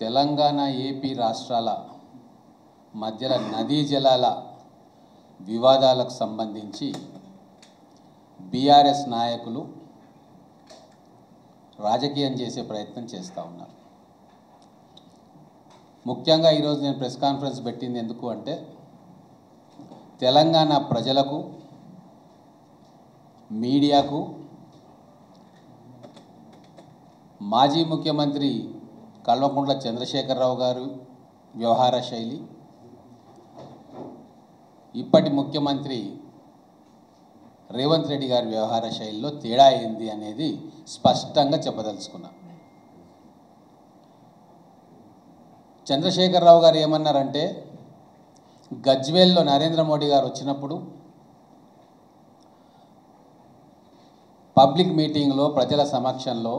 Telangana AP రాష్ట్రాల మధ్యలో నదీ జలాల వివాదాలకు సంబంధించి బీఆర్ఎస్ నాయకులు రాజకీయం చేసే ప్రయత్నం చేస్తూ ఉన్నారు. ముఖ్యంగా ఈరోజు నేను ప్రెస్ కాన్ఫరెన్స్ పెట్టింది ఎందుకు అంటే తెలంగాణ ప్రజలకు, మీడియాకు మాజీ ముఖ్యమంత్రి కల్వకుంట్ల చంద్రశేఖరరావు గారు వ్యవహార శైలి, ఇప్పటి ముఖ్యమంత్రి రేవంత్ రెడ్డి గారి వ్యవహార శైలిలో తేడా ఏంది అనేది స్పష్టంగా చెప్పదలుచుకున్నా. చంద్రశేఖరరావు గారు ఏమన్నారంటే గజ్వేల్లో నరేంద్ర మోడీ గారు వచ్చినప్పుడు పబ్లిక్ మీటింగ్లో ప్రజల సమక్షంలో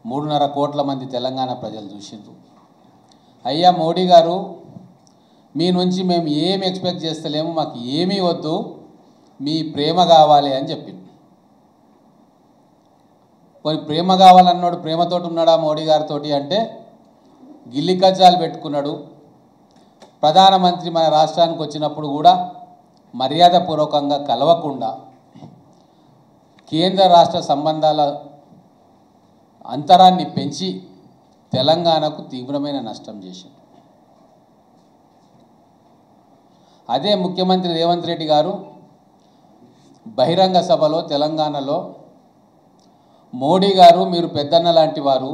3.5 కోట్ల మంది తెలంగాణ ప్రజలు చూసిండ్రు. అయ్యా మోడీ గారు, మీ నుంచి మేము ఏమి ఎక్స్పెక్ట్ చేస్తలేము, మాకు ఏమీ వద్దు, మీ ప్రేమ కావాలి అని చెప్పింది. మరి ప్రేమ కావాలన్నాడు, ప్రేమతోటి ఉన్నాడా మోడీ గారితోటి అంటే గిల్లి కజ్జాలు పెట్టుకున్నాడు. ప్రధానమంత్రి మన రాష్ట్రానికి వచ్చినప్పుడు కూడా మర్యాదపూర్వకంగా కలవకుండా కేంద్ర రాష్ట్ర సంబంధాల అంతరాన్ని పెంచి తెలంగాణకు తీవ్రమైన నష్టం చేశారు. అదే ముఖ్యమంత్రి రేవంత్ రెడ్డి గారు బహిరంగ సభలో తెలంగాణలో మోడీ గారు, మీరు పెద్దన్న లాంటి వారు,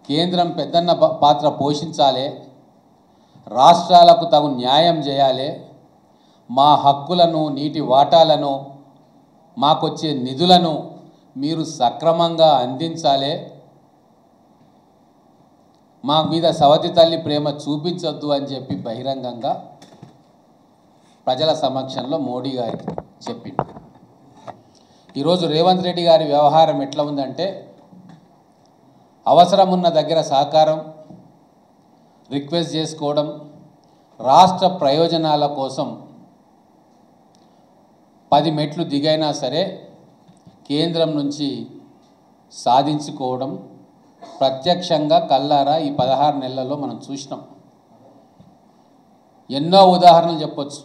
కేంద్రం పెద్దన్న పాత్ర పోషించాలి, రాష్ట్రాలకు తగు న్యాయం చేయాలి, మా హక్కులను, నీటి వాటాలను, మాకొచ్చే నిధులను మీరు సక్రమంగా అందించాలి, మా మీద సవతి తల్లి ప్రేమ చూపించొద్దు అని చెప్పి బహిరంగంగా ప్రజల సమక్షంలో మోడీ గారికి చెప్పింది. ఈరోజు రేవంత్ రెడ్డి గారి వ్యవహారం ఎట్లా ఉందంటే అవసరం ఉన్న దగ్గర సహకారం రిక్వెస్ట్ చేసుకోవడం, రాష్ట్ర ప్రయోజనాల కోసం 10 మెట్లు దిగైనా సరే కేంద్రం నుంచి సాధించుకోవడం ప్రత్యక్షంగా కల్లారా ఈ 16 నెలల్లో మనం చూసినాం. ఎన్నో ఉదాహరణలు చెప్పొచ్చు.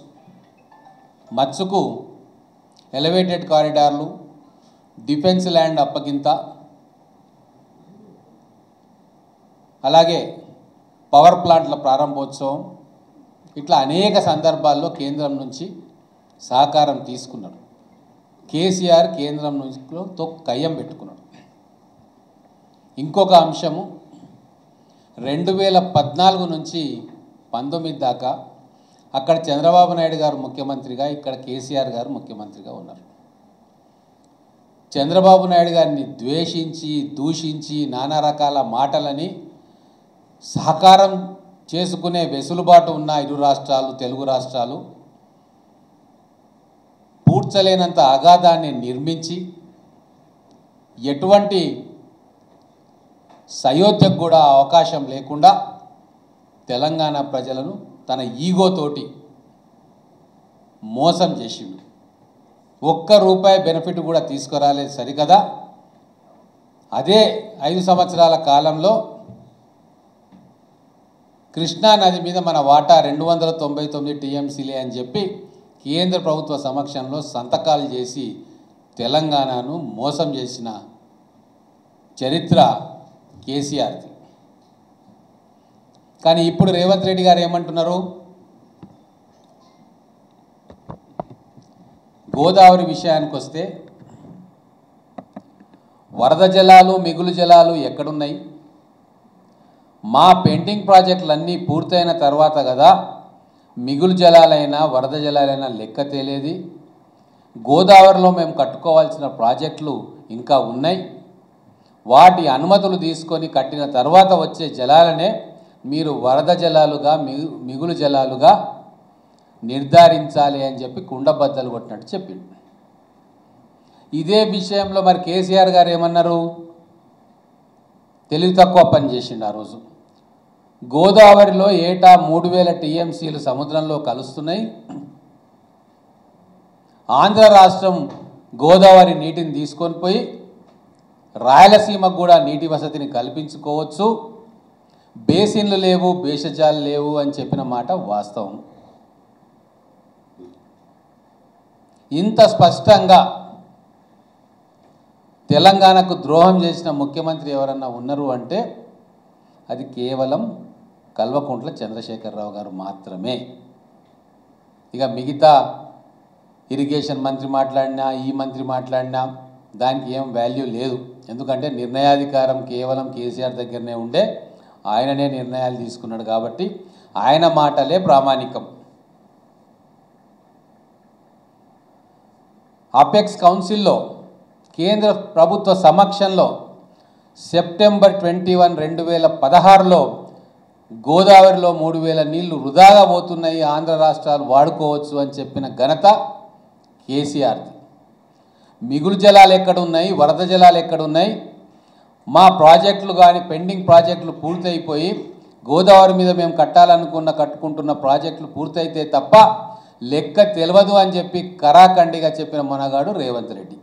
మత్స్సుకు ఎలివేటెడ్ కారిడార్లు, డిఫెన్స్ ల్యాండ్ అప్పగింత, అలాగే పవర్ ప్లాంట్ల ప్రారంభోత్సవం, ఇట్లా అనేక సందర్భాల్లో కేంద్రం నుంచి సహకారం తీసుకున్నాడు. కేసీఆర్ కేంద్రం నుంచితో కయ్యం పెట్టుకున్నాడు. ఇంకొక అంశము 2014 నుంచి 19 దాకా అక్కడ చంద్రబాబు నాయుడు గారు ముఖ్యమంత్రిగా, ఇక్కడ కేసీఆర్ గారు ముఖ్యమంత్రిగా ఉన్నారు. చంద్రబాబు నాయుడు గారిని ద్వేషించి, దూషించి, నానా రకాల మాటలని సహకారం చేసుకునే వెసులుబాటు ఉన్న ఇరు రాష్ట్రాలు, తెలుగు రాష్ట్రాలు పూడ్చలేనంత అగాధాన్ని నిర్మించి ఎటువంటి సయోధ్యకు కూడా అవకాశం లేకుండా తెలంగాణ ప్రజలను తన ఈగోతోటి మోసం చేసిండు. ₹1 బెనిఫిట్ కూడా తీసుకురాలేదు సరికదా. అదే 5 సంవత్సరాల కాలంలో కృష్ణా నది మీద మన వాటా 299 టీఎంసీలే అని చెప్పి కేంద్ర ప్రభుత్వ సమక్షంలో సంతకాలు చేసి తెలంగాణను మోసం చేసిన చరిత్ర కేసీఆర్ది. కానీ ఇప్పుడు రేవంత్ రెడ్డి గారు ఏమంటున్నారు, గోదావరి విషయానికి వస్తే వరద జలాలు, మిగులు జలాలు ఎక్కడున్నాయి, మా పెండింగ్ ప్రాజెక్టులన్నీ పూర్తయిన తర్వాత కదా మిగులు జలాలైనా వరద జలాలైనా లెక్క తేలేది. గోదావరిలో మేము కట్టుకోవాల్సిన ప్రాజెక్టులు ఇంకా ఉన్నాయి, వాటి అనుమతులు తీసుకొని కట్టిన తర్వాత వచ్చే జలాలనే మీరు వరద జలాలుగా, మిగులు జలాలుగా నిర్ధారించాలి అని చెప్పి కుండబద్దలు కొట్టినట్టు చెప్పింది. ఇదే విషయంలో మరి కేసీఆర్ గారు ఏమన్నారు, తెలివి తక్కువ పని చేసిండు ఆ రోజు. గోదావరిలో ఏటా 3000 టీఎంసీలు సముద్రంలో కలుస్తున్నాయి, ఆంధ్ర రాష్ట్రం గోదావరి నీటిని తీసుకొని పోయి రాయలసీమకు కూడా నీటి వసతిని కల్పించుకోవచ్చు. బేసిన్లు లేవు, భేషజాలు లేవు అని చెప్పిన మాట వాస్తవం. ఇంత స్పష్టంగా తెలంగాణకు ద్రోహం చేసిన ముఖ్యమంత్రి ఎవరన్నా ఉన్నారు అంటే అది కేవలం కల్వకుంట్ల చంద్రశేఖరరావు గారు మాత్రమే. ఇక మిగతా ఇరిగేషన్ మంత్రి మాట్లాడినా, ఈ మంత్రి మాట్లాడినా దానికి ఏం వాల్యూ లేదు. ఎందుకంటే నిర్ణయాధికారం కేవలం కేసీఆర్ దగ్గరనే ఉండే, ఆయననే నిర్ణయాలు తీసుకున్నాడు కాబట్టి ఆయన మాటలే ప్రామాణికం. అపెక్స్ కౌన్సిల్లో కేంద్ర ప్రభుత్వ సమక్షంలో సెప్టెంబర్ 21, 2016లో గోదావరిలో 3000 నీళ్లు వృధాగా పోతున్నాయి, ఆంధ్ర రాష్ట్రాలు వాడుకోవచ్చు అని చెప్పిన ఘనత కేసీఆర్ది. మిగులు జలాలు ఎక్కడున్నాయి, వరద జలాలు ఎక్కడున్నాయి, మా ప్రాజెక్టులు కానీ పెండింగ్ ప్రాజెక్టులు పూర్తయిపోయి గోదావరి మీద మేము కట్టుకుంటున్న ప్రాజెక్టులు పూర్తయితే తప్ప లెక్క తెలియదు అని చెప్పి కరాఖండిగా చెప్పిన మొనగాడు రేవంత్ రెడ్డి.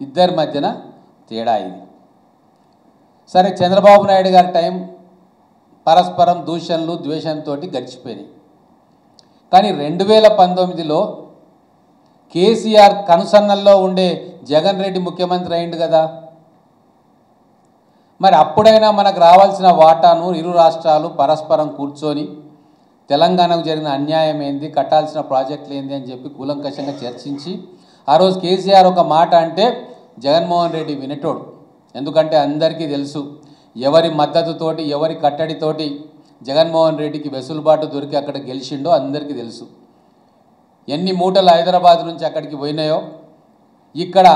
ఇద్దరి మధ్యన తేడా ఇది. సరే, చంద్రబాబు నాయుడు గారి టైం పరస్పరం దూషణలు ద్వేషంతో గడిచిపోయినాయి. కానీ 2019లో కేసీఆర్ కనుసన్నల్లో ఉండే జగన్ రెడ్డి ముఖ్యమంత్రి అయిండు కదా. మరి అప్పుడైనా మనకు రావాల్సిన వాటాను ఇరు రాష్ట్రాలు పరస్పరం కూర్చొని తెలంగాణకు జరిగిన అన్యాయం ఏంది, కట్టాల్సిన ప్రాజెక్టులు ఏంది అని చెప్పి కూలంకషంగా చర్చించి ఆ రోజు కేసీఆర్ ఒక మాట అంటే జగన్మోహన్ రెడ్డి వినేటోడు. ఎందుకంటే అందరికీ తెలుసు ఎవరి మద్దతుతోటి, ఎవరి కట్టడితోటి జగన్మోహన్ రెడ్డికి వెసులుబాటు దొరికి అక్కడ గెలిచిండో అందరికీ తెలుసు. ఎన్ని మూటలు హైదరాబాద్ నుంచి అక్కడికి పోయినాయో, ఇక్కడ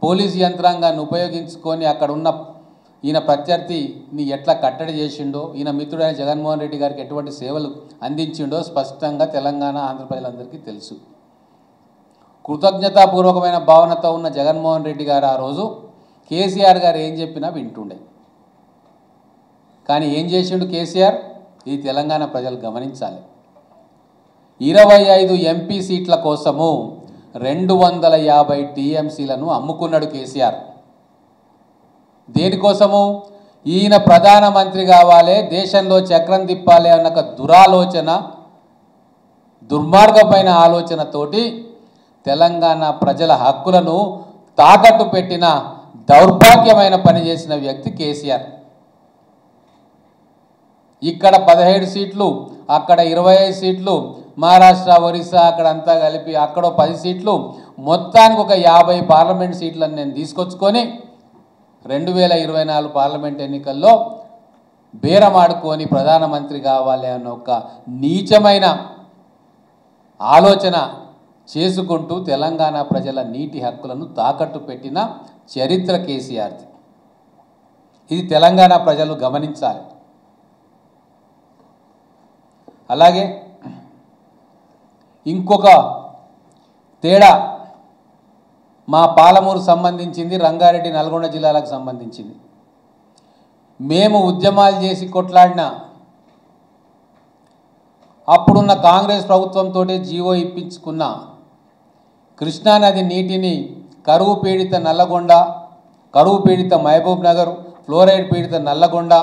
పోలీసు యంత్రాంగాన్ని ఉపయోగించుకొని అక్కడ ఉన్న ఈయన ప్రత్యర్థిని ఎట్లా కట్టడి చేసిండో, ఈయన మిత్రుడైన జగన్మోహన్ రెడ్డి గారికి ఎటువంటి సేవలు అందించిండో స్పష్టంగా తెలంగాణ, ఆంధ్ర ప్రజలందరికీ తెలుసు. కృతజ్ఞతాపూర్వకమైన భావనతో ఉన్న జగన్మోహన్ రెడ్డి గారు ఆ రోజు కేసీఆర్ గారు ఏం చెప్పినా వింటుండే. కానీ ఏం చేసిండు కేసీఆర్? ఇది తెలంగాణ ప్రజలు గమనించాలి. 25 ఎంపీ సీట్ల కోసము 250 టీఎంసీలను అమ్ముకున్నాడు కేసీఆర్. దేనికోసము? ఈయన ప్రధానమంత్రి కావాలి, దేశంలో చక్రం తిప్పాలి అన్న ఒక దురాలోచన, దుర్మార్గమైన ఆలోచనతోటి తెలంగాణ ప్రజల హక్కులను తాకట్టు పెట్టిన దౌర్భాగ్యమైన పని చేసిన వ్యక్తి కేసీఆర్. ఇక్కడ 17 సీట్లు, అక్కడ 25 సీట్లు, మహారాష్ట్ర, ఒరిస్సా అక్కడ అంతా కలిపి అక్కడ 10 సీట్లు, మొత్తానికి ఒక 50 పార్లమెంట్ సీట్లను నేను తీసుకొచ్చుకొని 2024 పార్లమెంట్ ఎన్నికల్లో బేరమాడుకొని ప్రధానమంత్రి కావాలి అన్న ఒక నీచమైన ఆలోచన చేసుకుంటూ తెలంగాణ ప్రజల నీటి హక్కులను తాకట్టు పెట్టిన చరిత్ర కేసీఆర్ది. ఇది తెలంగాణ ప్రజలు గమనించాలి. అలాగే ఇంకొక తేడా, మా పాలమూరు సంబంధించింది, రంగారెడ్డి, నల్గొండ జిల్లాలకు సంబంధించింది. మేము ఉద్యమాలు చేసి కొట్లాడిన అప్పుడున్న కాంగ్రెస్ ప్రభుత్వంతో జీవో ఇప్పించుకున్న కృష్ణానది నీటిని కరువు పీడిత నల్లగొండ, కరువు పీడిత మహబూబ్ నగర్, ఫ్లోరైడ్ పీడిత నల్లగొండ,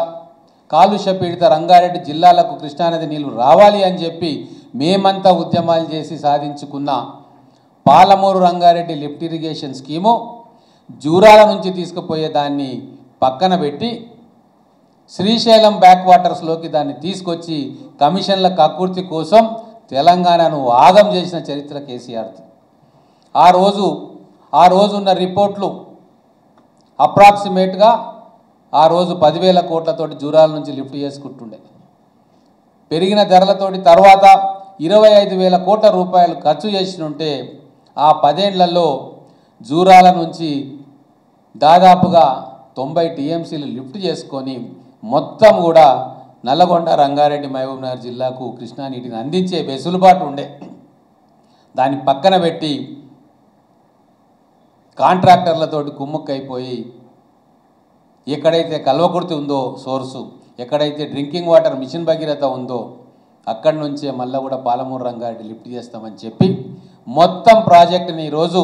కాలుష్య పీడిత రంగారెడ్డి జిల్లాలకు కృష్ణానది నీళ్లు రావాలి అని చెప్పి మేమంతా ఉద్యమాలు చేసి సాధించుకున్న Palamuru Rangareddy lift irrigation scheme Jurala నుంచి తీసుకుపోయే దాన్ని పక్కన పెట్టి శ్రీశైలం బ్యాక్ వాటర్స్లోకి దాన్ని తీసుకొచ్చి కమిషన్ల కక్కుర్తి కోసం తెలంగాణను ఆగం చేసిన చరిత్ర కేసీఆర్ది. ఆ రోజు ఉన్న రిపోర్ట్లు అప్రాక్సిమేట్గా ఆ రోజు 10,000 కోట్లతోటి జూరాల నుంచి లిఫ్ట్ చేసుకుంటుండే. పెరిగిన ధరలతోటి తర్వాత 25,000 కోట్ల రూపాయలు ఖర్చు చేసినుంటే ఆ 10 ఏళ్లలో జూరాల నుంచి దాదాపుగా 90 టీఎంసీలు లిఫ్ట్ చేసుకొని మొత్తం కూడా నల్లగొండ, రంగారెడ్డి, మహబూబ్ నగర్ జిల్లాకు కృష్ణా నీటిని అందించే వెసులుబాటు ఉండే. దాన్ని పక్కన పెట్టి కాంట్రాక్టర్లతోటి కుమ్ముక్కైపోయి ఎక్కడైతే కల్వకుర్తి ఉందో సోర్సు, ఎక్కడైతే డ్రింకింగ్ వాటర్ మిషన్ భగీరథ ఉందో అక్కడి నుంచే మళ్ళీ కూడా పాలమూరు రంగారెడ్డి లిఫ్ట్ చేస్తామని చెప్పి మొత్తం ప్రాజెక్టుని ఈరోజు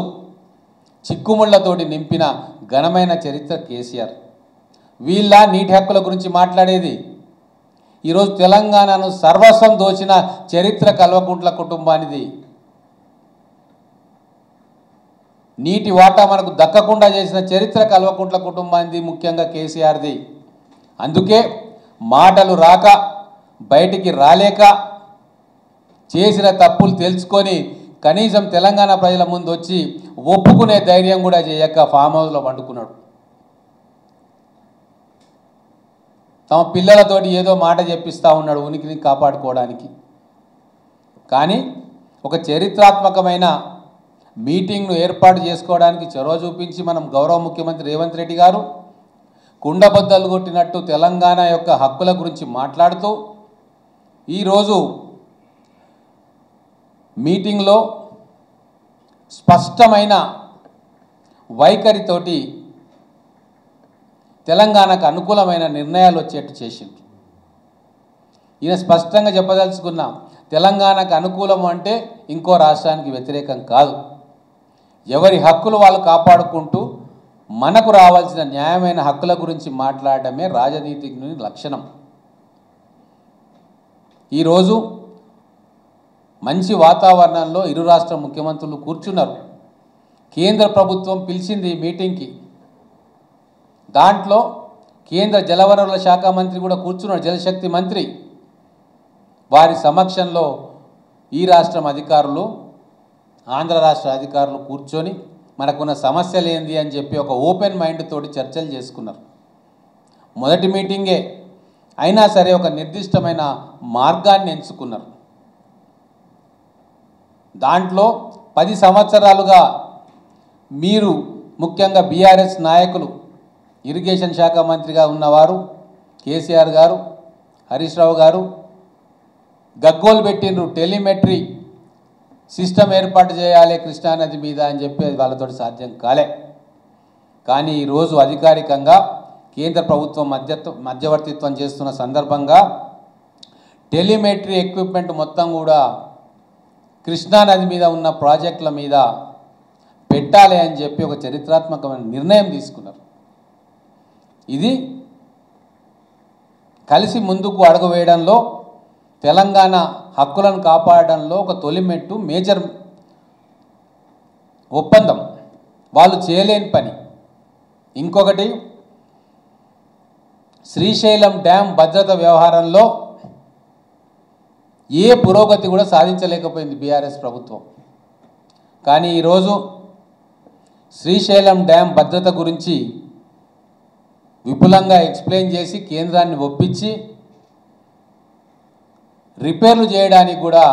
చిక్కుముళ్లతోటి నింపిన ఘనమైన చరిత్ర కేసీఆర్. వీళ్ళ నీటి హక్కుల గురించి మాట్లాడేది. ఈరోజు తెలంగాణను సర్వస్వం దోచిన చరిత్ర కల్వకుంట్ల కుటుంబానిది. నీటి వాటా మనకు దక్కకుండా చేసిన చరిత్ర కల్వకుంట్ల కుటుంబానిది, ముఖ్యంగా కేసీఆర్ది. అందుకే మాటలు రాక, బయటికి రాలేక, చేసిన తప్పులు తెలుసుకొని కనీసం తెలంగాణ ప్రజల ముందు వచ్చి ఒప్పుకునే ధైర్యం కూడా చేయక ఫామ్ హౌస్లో పండుకున్నాడు. తమ పిల్లలతోటి ఏదో మాట చెప్పిస్తూ ఉన్నాడు ఉనికిని కాపాడుకోవడానికి. కానీ ఒక చరిత్రాత్మకమైన మీటింగ్ను ఏర్పాటు చేసుకోవడానికి చొరవ చూపించి మనం గౌరవ ముఖ్యమంత్రి రేవంత్ రెడ్డి గారు కుండబద్దలు కొట్టినట్టు తెలంగాణ యొక్క హక్కుల గురించి మాట్లాడుతూ ఈరోజు మీటింగ్లో స్పష్టమైన వైఖరితోటి తెలంగాణకు అనుకూలమైన నిర్ణయాలు వచ్చేట్టు చేసింది. ఈయన స్పష్టంగా చెప్పదలుచుకున్నా, తెలంగాణకు అనుకూలం అంటే ఇంకో రాష్ట్రానికి వ్యతిరేకం కాదు. ఎవరి హక్కులు వాళ్ళు కాపాడుకుంటూ మనకు రావాల్సిన న్యాయమైన హక్కుల గురించి మాట్లాడటమే రాజనీతిజ్ఞుని లక్షణం. ఈరోజు మంచి వాతావరణంలో ఇరు రాష్ట్ర ముఖ్యమంత్రులు కూర్చున్నారు. కేంద్ర ప్రభుత్వం పిలిచింది ఈ మీటింగ్కి. దాంట్లో కేంద్ర జలవనరుల శాఖ మంత్రి కూడా కూర్చున్నాడు, జలశక్తి మంత్రి. వారి సమక్షంలో ఈ రాష్ట్రం అధికారులు, ఆంధ్ర రాష్ట్ర అధికారులు కూర్చొని మనకున్న సమస్యలు ఏంది అని చెప్పి ఒక ఓపెన్ మైండ్ తోటి చర్చలు చేసుకున్నారు. మొదటి మీటింగే అయినా సరే ఒక నిర్దిష్టమైన మార్గాన్ని ఎంచుకున్నారు. దాంట్లో 10 సంవత్సరాలుగా మీరు, ముఖ్యంగా బీఆర్ఎస్ నాయకులు, ఇరిగేషన్ శాఖ మంత్రిగా ఉన్నవారు కేసీఆర్ గారు, హరీష్ రావు గారు గగ్గోలు పెట్టిండ్రు. టెలిమెట్రీ సిస్టమ్ ఏర్పాటు చేయాలి కృష్ణానది మీద అని చెప్పి అది వాళ్ళతో సాధ్యం కాలే. కానీ ఈరోజు అధికారికంగా కేంద్ర ప్రభుత్వం మధ్యవర్తిత్వం చేస్తున్న సందర్భంగా టెలిమెట్రీ ఎక్విప్మెంట్ మొత్తం కూడా కృష్ణానది మీద ఉన్న ప్రాజెక్టుల మీద పెట్టాలి అని చెప్పి ఒక చరిత్రాత్మకమైన నిర్ణయం తీసుకున్నారు. ఇది కలిసి ముందుకు అడుగు వేయడంలో, తెలంగాణ హక్కులను కాపాడడంలో ఒక తొలిమెట్టు, మేజర్ ఒప్పందం. వాళ్ళు చేయలేని పని. ఇంకొకటి, శ్రీశైలం డ్యామ్ భద్రత వ్యవహారంలో ఏ పురోగతి కూడా సాధించలేకపోయింది బీఆర్ఎస్ ప్రభుత్వం. కానీ ఈరోజు శ్రీశైలం డ్యామ్ భద్రత గురించి విపులంగా ఎక్స్ప్లెయిన్ చేసి కేంద్రాన్ని ఒప్పించి రిపేర్లు చేయడానికి కూడా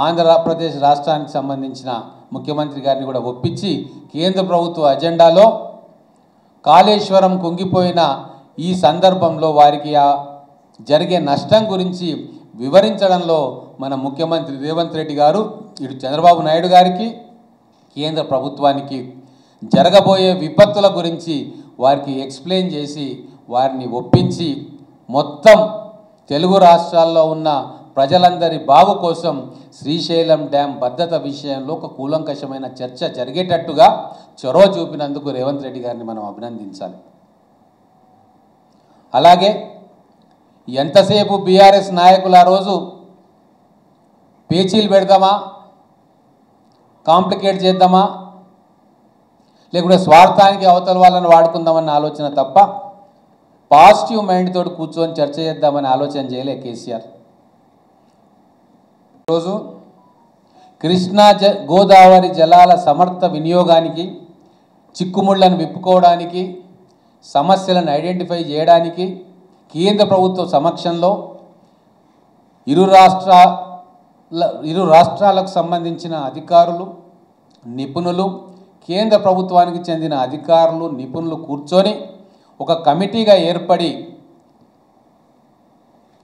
ఆంధ్రప్రదేశ్ రాష్ట్రానికి సంబంధించిన ముఖ్యమంత్రి గారిని కూడా ఒప్పించి కేంద్ర ప్రభుత్వ అజెండాలో కాళేశ్వరం కుంగిపోయిన ఈ సందర్భంలో వారికి జరిగే నష్టం గురించి వివరించడంలో మన ముఖ్యమంత్రి రేవంత్ రెడ్డి గారు ఇటు చంద్రబాబు నాయుడు గారికి, కేంద్ర ప్రభుత్వానికి జరగబోయే విపత్తుల గురించి వారికి ఎక్స్ప్లెయిన్ చేసి వారిని ఒప్పించి మొత్తం తెలుగు రాష్ట్రాల్లో ఉన్న ప్రజలందరి బాగు కోసం శ్రీశైలం డ్యామ్ భద్రత విషయంలో ఒక కూలంకషమైన చర్చ జరిగేటట్టుగా చొరవ చూపినందుకు రేవంత్ రెడ్డి గారిని మనం అభినందించాలి. అలాగే ఎంతసేపు బీఆర్ఎస్ నాయకులు ఆ రోజు పేచీలు పెడదామా, కాంప్లికేట్ చేద్దామా, లేకుంటే స్వార్థానికి అవతల వాళ్ళని వాడుకుందామన్న ఆలోచన తప్ప పాజిటివ్ మైండ్ తోటి కూర్చొని చర్చ చేద్దామని ఆలోచన చేయలే కేసీఆర్. ఈరోజు కృష్ణా గోదావరి జలాల సమర్థ వినియోగానికి, చిక్కుముళ్లను విప్పుకోవడానికి, సమస్యలను ఐడెంటిఫై చేయడానికి కేంద్ర ప్రభుత్వ సమక్షంలో ఇరు రాష్ట్రాలకు సంబంధించిన అధికారులు, నిపుణులు, కేంద్ర ప్రభుత్వానికి చెందిన అధికారులు, నిపుణులు కూర్చొని ఒక కమిటీగా ఏర్పడి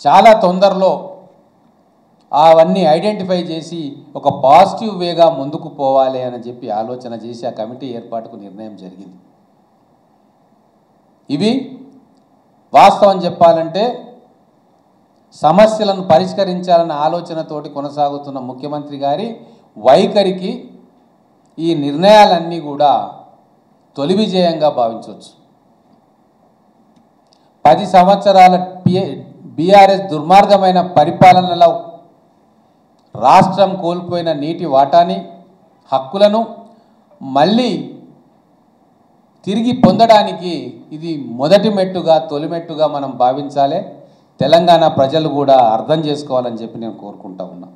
చాలా తొందరలో అవన్నీ ఐడెంటిఫై చేసి ఒక పాజిటివ్ వేగా ముందుకు పోవాలి అని చెప్పి ఆలోచన చేసి ఆ కమిటీ ఏర్పాటుకు నిర్ణయం జరిగింది. ఇవి వాస్తవం చెప్పాలంటే సమస్యలను పరిష్కరించాలన్న ఆలోచనతోటి కొనసాగుతున్న ముఖ్యమంత్రి గారి వైఖరికి ఈ నిర్ణయాలన్నీ కూడా తొలి విజయంగా భావించవచ్చు. 10 సంవత్సరాల బీఆర్ఎస్ దుర్మార్గమైన పరిపాలనలో రాష్ట్రం కోల్పోయిన నీటి వాటాని, హక్కులను మళ్ళీ తిరిగి పొందడానికి ఇది మొదటి మెట్టుగా, తొలి మెట్టుగా మనం భావించాలి. తెలంగాణ ప్రజలు కూడా అర్థం చేసుకోవాలని చెప్పి నేను కోరుకుంటా ఉన్నా.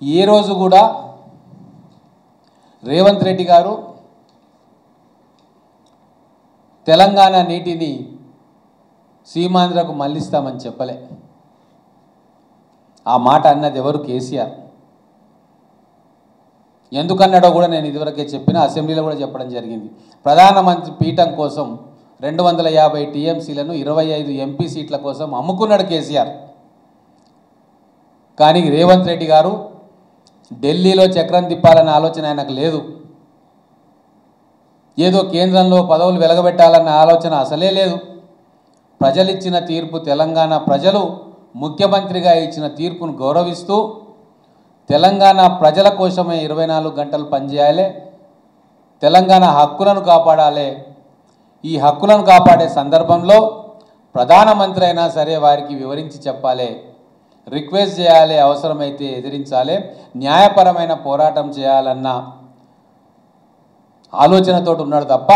ఏ రోజు కూడా రేవంత్ రెడ్డి గారు తెలంగాణ నీటిని సీమాంధ్రకు మళ్ళిస్తామని చెప్పలే. ఆ మాట అన్నది ఎవరు? కేసీఆర్. ఎందుకన్నాడో కూడా నేను ఇదివరకే చెప్పిన, అసెంబ్లీలో కూడా చెప్పడం జరిగింది. ప్రధానమంత్రి పీఠం కోసం 250 టీఎంసీలను 25 ఎంపీ సీట్ల కోసం అమ్ముకున్నాడు కేసీఆర్. కానీ రేవంత్ రెడ్డి గారు ఢిల్లీలో చక్రం తిప్పాలన్న ఆలోచన ఆయనకు లేదు. ఏదో కేంద్రంలో పదవులు వెలగబెట్టాలన్న ఆలోచన అసలే లేదు. ప్రజలిచ్చిన తీర్పు, తెలంగాణ ప్రజలు ముఖ్యమంత్రిగా ఇచ్చిన తీర్పును గౌరవిస్తూ తెలంగాణ ప్రజల కోసమే 24 గంటలు పనిచేయాలి, తెలంగాణ హక్కులను కాపాడాలి. ఈ హక్కులను కాపాడే సందర్భంలో ప్రధానమంత్రి అయినా సరే వారికి వివరించి చెప్పాలి, రిక్వెస్ట్ చేయాలి, అవసరమైతే ఎదిరించాలి, న్యాయపరమైన పోరాటం చేయాలన్న ఆలోచనతో ఉన్నాడు తప్ప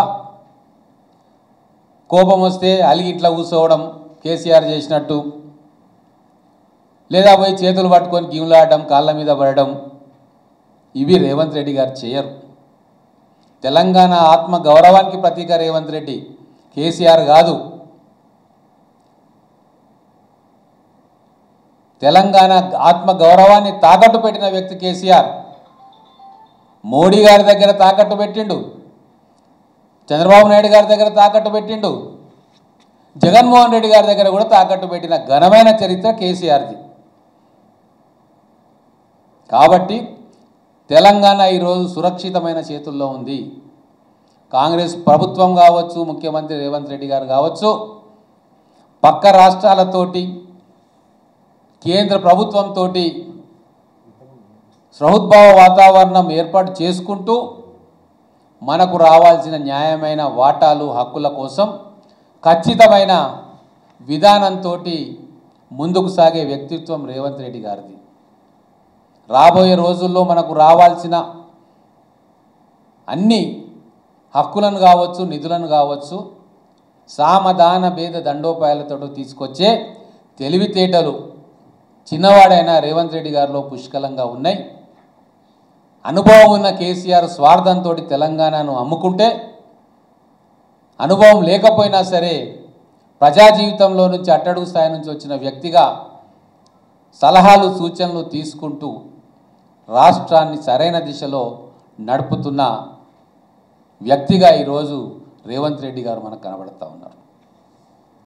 కోపం వస్తే అలిగి ఇంట్లో కూర్చోవడం కేసీఆర్ చేసినట్టు, లేదా పోయి చేతులు పట్టుకొని గిమ్లాడడం, కాళ్ళ మీద పడడం, ఇవి రేవంత్ రెడ్డి గారు చేయరు. తెలంగాణ ఆత్మ గౌరవానికి ప్రతీక రేవంత్ రెడ్డి, కేసీఆర్ కాదు. తెలంగాణ ఆత్మ గౌరవాన్ని తాకట్టు పెట్టిన వ్యక్తి కేసీఆర్. మోడీ గారి దగ్గర తాకట్టు పెట్టిండు, చంద్రబాబు నాయుడు గారి దగ్గర తాకట్టు పెట్టిండు, జగన్మోహన్ రెడ్డి గారి దగ్గర కూడా తాకట్టు పెట్టిన ఘనమైన చరిత్ర కేసీఆర్ది. కాబట్టి తెలంగాణ ఈరోజు సురక్షితమైన చేతుల్లో ఉంది. కాంగ్రెస్ ప్రభుత్వం కావచ్చు, ముఖ్యమంత్రి రేవంత్ రెడ్డి గారు కావచ్చు, పక్క రాష్ట్రాలతోటి కేంద్ర ప్రభుత్వంతో సహృద్భావ వాతావరణం ఏర్పాటు చేసుకుంటూ మనకు రావాల్సిన న్యాయమైన వాటాలు, హక్కుల కోసం ఖచ్చితమైన విధానంతో ముందుకు సాగే వ్యక్తిత్వం రేవంత్ రెడ్డి గారిది. రాబోయే రోజుల్లో మనకు రావాల్సిన అన్ని హక్కులను కావచ్చు, నిధులను కావచ్చు, సామధాన భేద దండోపాయాలతో తీసుకొచ్చే తెలివితేటలు చిన్నవాడైన రేవంత్ రెడ్డి గారిలో పుష్కలంగా ఉన్నాయి. అనుభవం ఉన్న కేసీఆర్ స్వార్థంతో తెలంగాణను అమ్ముకుంటే, అనుభవం లేకపోయినా సరే ప్రజా జీవితంలో నుంచి అట్టడుగు స్థాయి నుంచి వచ్చిన వ్యక్తిగా సలహాలు, సూచనలు తీసుకుంటూ రాష్ట్రాన్ని సరైన దిశలో నడుపుతున్న వ్యక్తిగా ఈరోజు రేవంత్ రెడ్డి గారు మనకు కనబడుతూ ఉన్నారు.